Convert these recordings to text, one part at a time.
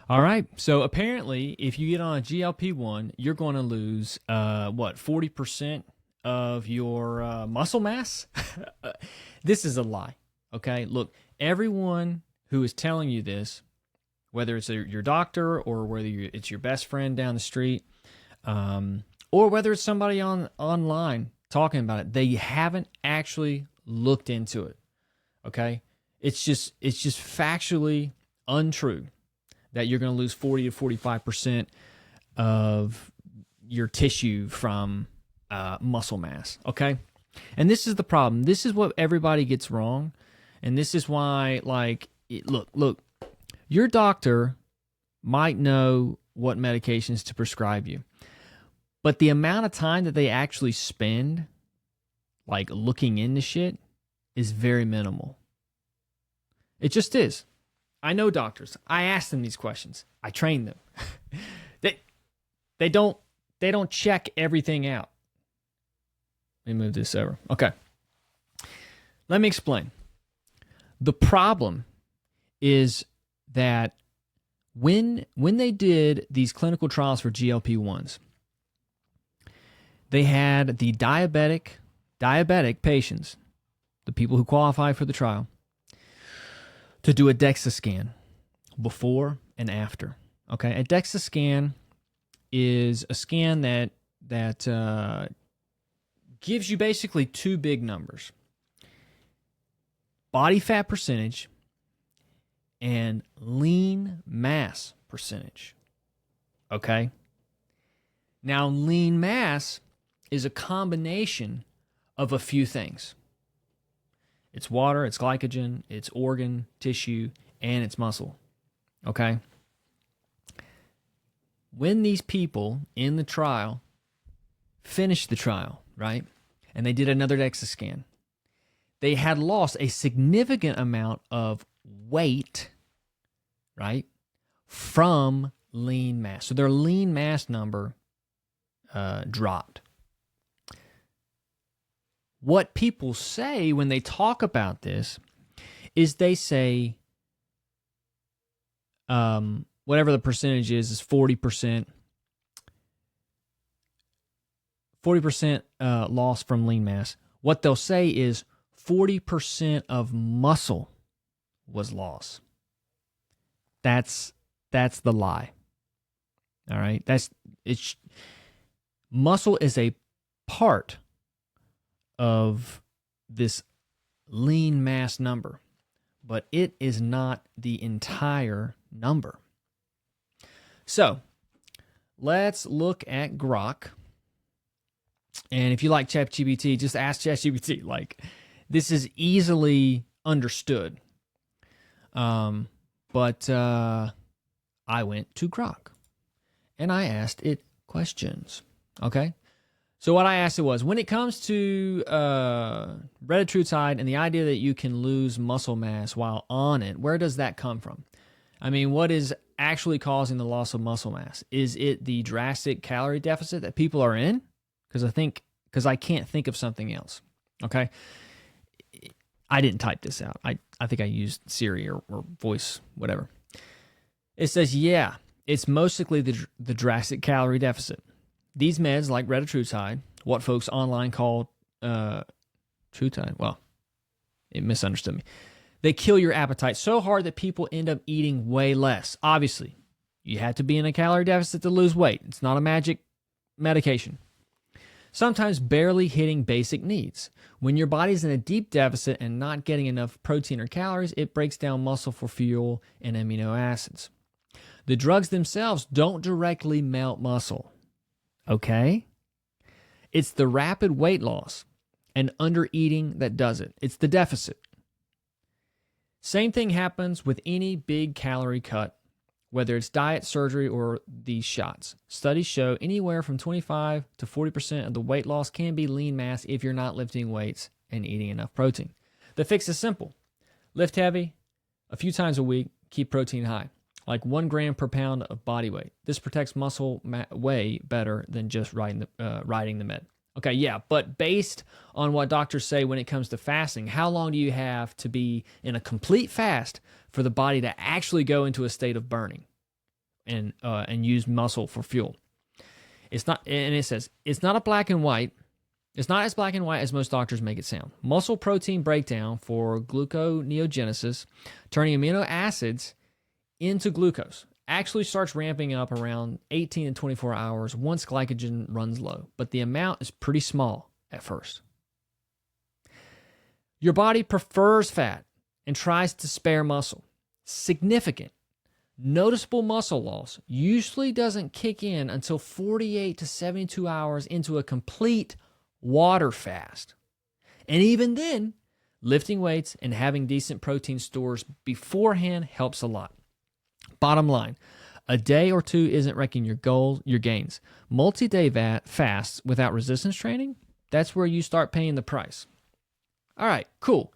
All right. So apparently, if you get on a GLP-1, you're going to lose 40% of your muscle mass? This is a lie. Okay? Look, everyone who is telling you this, whether it's your doctor or whether it's your best friend down the street, or whether it's somebody online talking about it, they haven't actually looked into it. Okay? It's just factually untrue that you're going to lose 40 to 45% of your tissue from muscle mass, okay? And this is the problem. This is what everybody gets wrong, and this is why, look, your doctor might know what medications to prescribe you, but the amount of time that they actually spend, looking into shit, is very minimal. It just is. I know doctors. I ask them these questions. I train them. They don't check everything out. Let me move this over. Okay. Let me explain. The problem is that when they did these clinical trials for GLP-1s, they had the diabetic patients, the people who qualify for the trial, to do a DEXA scan before and after. Okay, a DEXA scan is a scan that gives you basically two big numbers: body fat percentage and lean mass percentage. Okay. Now, lean mass is a combination of a few things. It's water, it's glycogen, it's organ, tissue, and it's muscle. Okay? When these people in the trial finished the trial, right, and they did another DEXA scan, they had lost a significant amount of weight, right, from lean mass. So their lean mass number dropped. What people say when they talk about this is they say whatever the percentage is 40%. 40% loss from lean mass. What they'll say is 40% of muscle was lost. That's the lie. All right? Muscle is a part of this lean mass number, but it is not the entire number. So let's look at Grok. And if you like ChatGPT, just ask ChatGPT. This is easily understood. But I went to Grok and I asked it questions. Okay? So what I asked it was, when it comes to Retatrutide and the idea that you can lose muscle mass while on it, where does that come from? I mean, what is actually causing the loss of muscle mass? Is it the drastic calorie deficit that people are in? Because I can't think of something else. Okay? I didn't type this out. I think I used Siri or voice, whatever. It says, yeah, it's mostly the drastic calorie deficit. These meds, like Retatrutide, what folks online call Trutide, well, it misunderstood me. They kill your appetite so hard that people end up eating way less. Obviously, you have to be in a calorie deficit to lose weight. It's not a magic medication. Sometimes barely hitting basic needs. When your body's in a deep deficit and not getting enough protein or calories, it breaks down muscle for fuel and amino acids. The drugs themselves don't directly melt muscle. Okay? It's the rapid weight loss and undereating that does it. It's the deficit. Same thing happens with any big calorie cut, whether it's diet, surgery, or these shots. Studies show anywhere from 25 to 40% of the weight loss can be lean mass if you're not lifting weights and eating enough protein. The fix is simple. Lift heavy a few times a week, keep protein high, like 1 gram per pound of body weight. This protects muscle way better than just riding the med. Okay, yeah, but based on what doctors say when it comes to fasting, how long do you have to be in a complete fast for the body to actually go into a state of burning? and use muscle for fuel. It's not, and it says it's not a black and white. It's not as black and white as most doctors make it sound. Muscle protein breakdown for gluconeogenesis, turning amino acids into glucose, actually starts ramping up around 18 and 24 hours once glycogen runs low, but the amount is pretty small at first. Your body prefers fat and tries to spare muscle. Significant, noticeable muscle loss usually doesn't kick in until 48 to 72 hours into a complete water fast. And even then, lifting weights and having decent protein stores beforehand helps a lot. Bottom line, a day or two isn't wrecking your gains. Multi-day fasts without resistance training, that's where you start paying the price. All right, cool.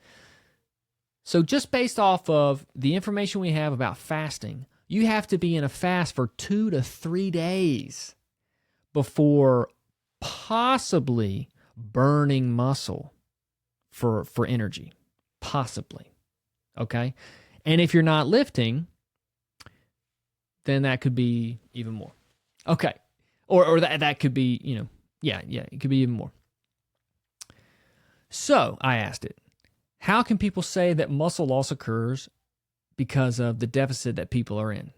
So just based off of the information we have about fasting, you have to be in a fast for 2 to 3 days before possibly burning muscle for energy. Possibly. Okay? And if you're not lifting, then that could be even more. Okay. Or that could be, it could be even more. So I asked it, how can people say that muscle loss occurs because of the deficit that people are in?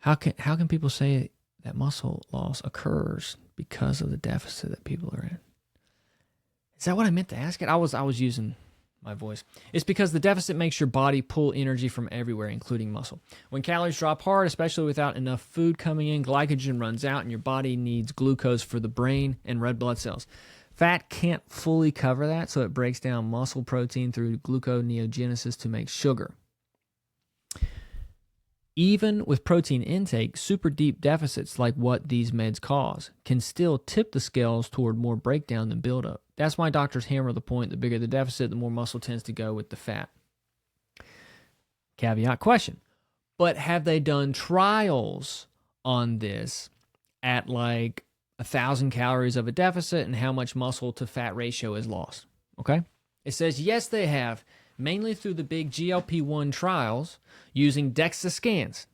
How can people say that muscle loss occurs because of the deficit that people are in? Is that what I meant to ask it? I was using my voice. It's because the deficit makes your body pull energy from everywhere, including muscle. When calories drop hard, especially without enough food coming in, glycogen runs out and your body needs glucose for the brain and red blood cells. Fat can't fully cover that, so it breaks down muscle protein through gluconeogenesis to make sugar. Even with protein intake, super deep deficits like what these meds cause can still tip the scales toward more breakdown than buildup. That's why doctors hammer the point: the bigger the deficit, the more muscle tends to go with the fat. Caveat question. But have they done trials on this at like 1,000 calories of a deficit and how much muscle to fat ratio is lost? Okay? It says yes, they have, mainly through the big GLP1 trials using DEXA scans.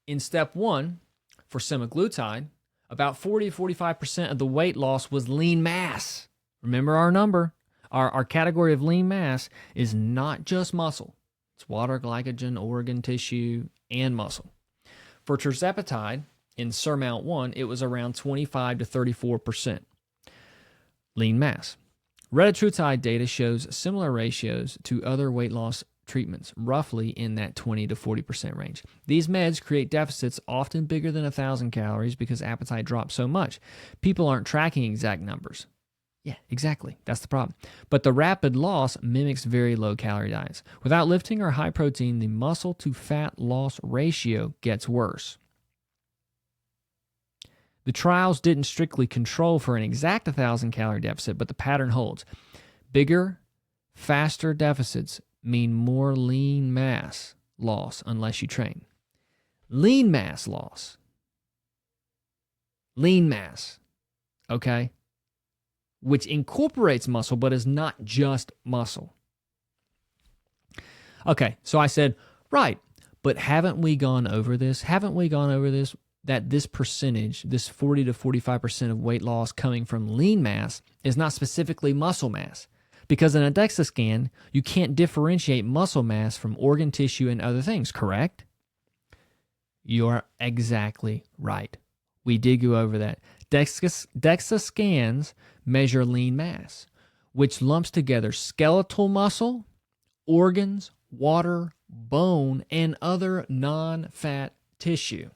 In step 1, for semaglutide, about 40 to 45% of the weight loss was lean mass. Remember our number. Our category of lean mass is not just muscle. It's water, glycogen, organ, tissue, and muscle. For tirzepatide, in Surmount 1, it was around 25 to 34% lean mass. Retatrutide data shows similar ratios to other weight loss treatments, roughly in that 20 to 40% range. These meds create deficits often bigger than 1,000 calories because appetite drops so much. People aren't tracking exact numbers. Yeah, exactly. That's the problem. But the rapid loss mimics very low calorie diets. Without lifting or high protein, the muscle to fat loss ratio gets worse. The trials didn't strictly control for an exact 1,000 calorie deficit, but the pattern holds. Bigger, faster deficits mean more lean mass loss unless you train. Lean mass loss. Lean mass. Okay? Which incorporates muscle, but is not just muscle. Okay, so I said, right, but haven't we gone over this? That this percentage, this 40 to 45% of weight loss coming from lean mass is not specifically muscle mass. Because in a DEXA scan, you can't differentiate muscle mass from organ tissue and other things, correct? You're exactly right. We did go over that. DEXA scans measure lean mass, which lumps together skeletal muscle, organs, water, bone, and other non-fat tissue.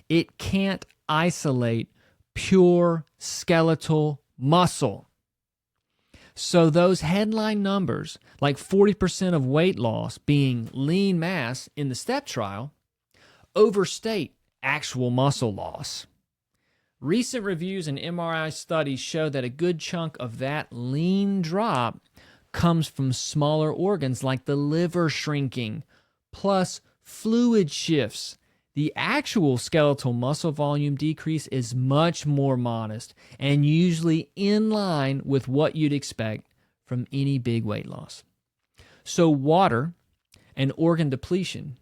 It can't isolate pure skeletal muscle. So those headline numbers, like 40% of weight loss being lean mass in the STEP trial, overstate actual muscle loss. Recent reviews and MRI studies show that a good chunk of that lean drop comes from smaller organs like the liver shrinking, plus fluid shifts. The actual skeletal muscle volume decrease is much more modest and usually in line with what you'd expect from any big weight loss. So water, And organ depletion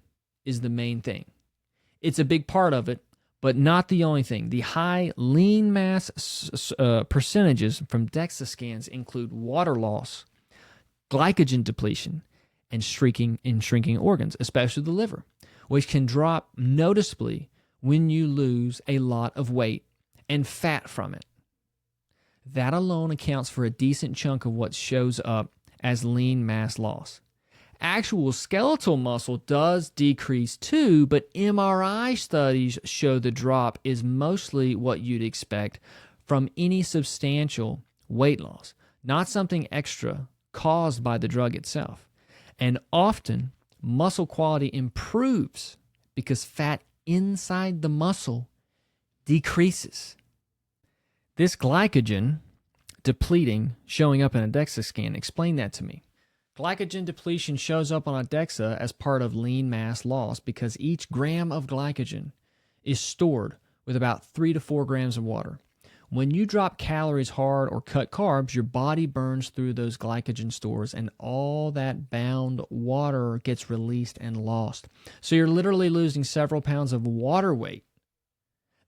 is the main thing. It's a big part of it, but not the only thing. The high lean mass percentages from DEXA scans include water loss, glycogen depletion, and shrinking organs, especially the liver, which can drop noticeably when you lose a lot of weight and fat from it. That alone accounts for a decent chunk of what shows up as lean mass loss. Actual skeletal muscle does decrease too, but MRI studies show the drop is mostly what you'd expect from any substantial weight loss, not something extra caused by the drug itself. And often, muscle quality improves because fat inside the muscle decreases. This glycogen depleting showing up in a DEXA scan, explain that to me. Glycogen depletion shows up on a DEXA as part of lean mass loss because each gram of glycogen is stored with about 3 to 4 grams of water. When you drop calories hard or cut carbs, your body burns through those glycogen stores and all that bound water gets released and lost. So you're literally losing several pounds of water weight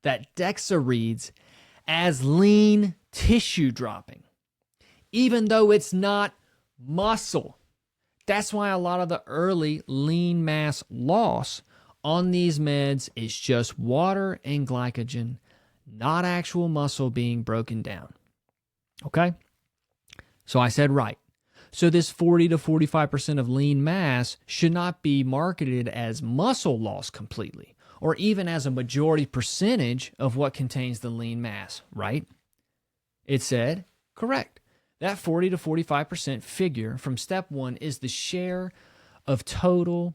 that DEXA reads as lean tissue dropping, even though it's not muscle. That's why a lot of the early lean mass loss on these meds is just water and glycogen, not actual muscle being broken down. Okay? So I said right. So this 40 to 45% of lean mass should not be marketed as muscle loss completely, or even as a majority percentage of what contains the lean mass, right? It said, correct. That 40 to 45% figure from step 1 is the share of total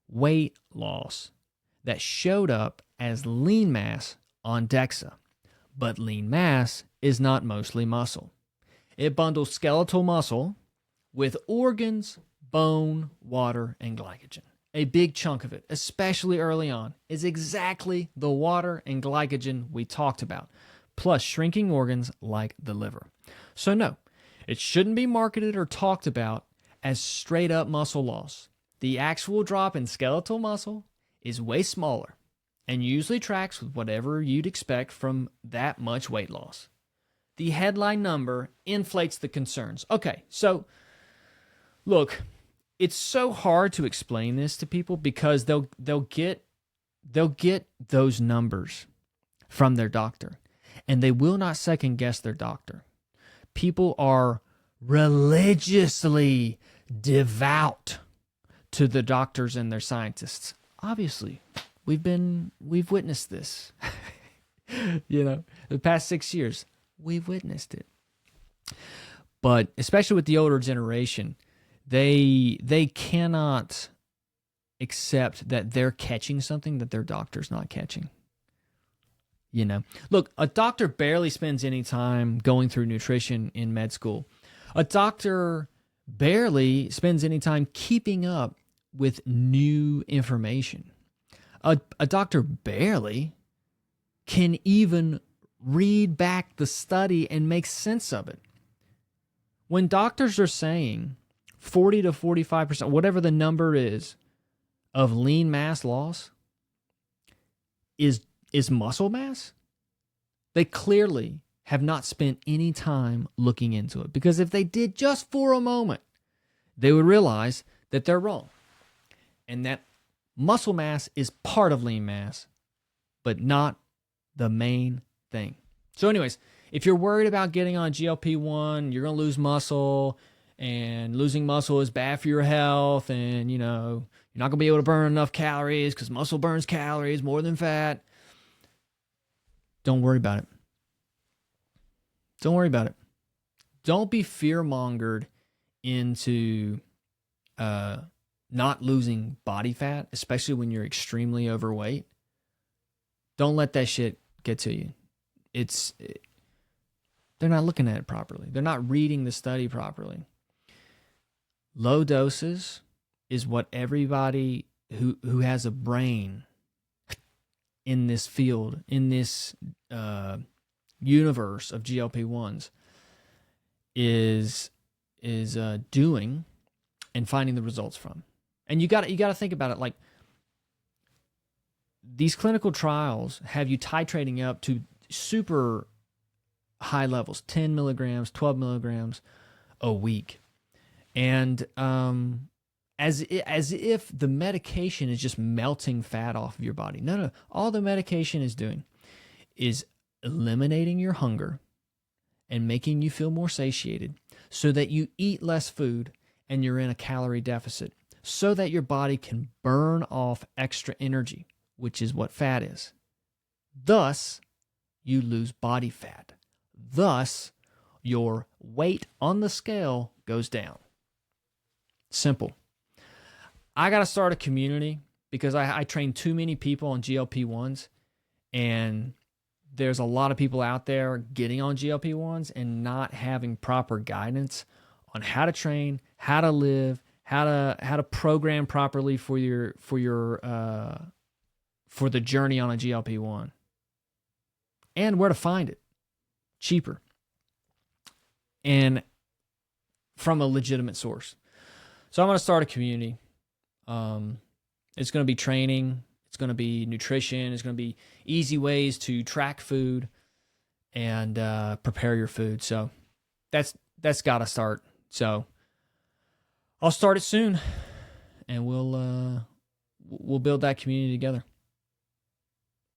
weight loss that showed up as lean mass on DEXA. But lean mass is not mostly muscle. It bundles skeletal muscle with organs, bone, water, and glycogen. A big chunk of it, especially early on, is exactly the water and glycogen we talked about, plus shrinking organs like the liver. So no, it shouldn't be marketed or talked about as straight up muscle loss. The actual drop in skeletal muscle is way smaller and usually tracks with whatever you'd expect from that much weight loss. The headline number inflates the concerns. Okay, so look, it's so hard to explain this to people because they'll get those numbers from their doctor, and they will not second guess their doctor. People are religiously devout to the doctors and their scientists. Obviously, we've witnessed this. The past 6 years, we've witnessed it. But especially with the older generation, they cannot accept that they're catching something that their doctor's not catching. Look, a doctor barely spends any time going through nutrition in med school. A doctor barely spends any time keeping up with new information. A doctor barely can even read back the study and make sense of it. When doctors are saying 40 to 45%, whatever the number is, of lean mass loss is muscle mass, they clearly have not spent any time looking into it. Because if they did just for a moment, they would realize that they're wrong. And that muscle mass is part of lean mass, but not the main thing. So anyways, if you're worried about getting on GLP-1, you're going to lose muscle, and losing muscle is bad for your health, and you're not going to be able to burn enough calories because muscle burns calories more than fat. Don't worry about it. Don't worry about it. Don't be fear-mongered into not losing body fat, especially when you're extremely overweight. Don't let that shit get to you. They're not looking at it properly. They're not reading the study properly. Low doses is what everybody who has a brain in this field, in this universe of GLP-1s is doing and finding the results from. And you got to think about it, like these clinical trials have you titrating up to super high levels, 10 milligrams, 12 milligrams a week. And as if the medication is just melting fat off of your body. No. All the medication is doing is eliminating your hunger and making you feel more satiated so that you eat less food and you're in a calorie deficit so that your body can burn off extra energy, which is what fat is. Thus, you lose body fat. Thus, your weight on the scale goes down. Simple. I got to start a community because I train too many people on GLP1s, and there's a lot of people out there getting on GLP1s and not having proper guidance on how to train, how to live, how to program properly for the journey on a GLP1, and where to find it cheaper and from a legitimate source. So I'm going to start a community. It's going to be training. It's going to be nutrition. It's going to be easy ways to track food and prepare your food. So that's got to start. So I'll start it soon, and we'll build that community together.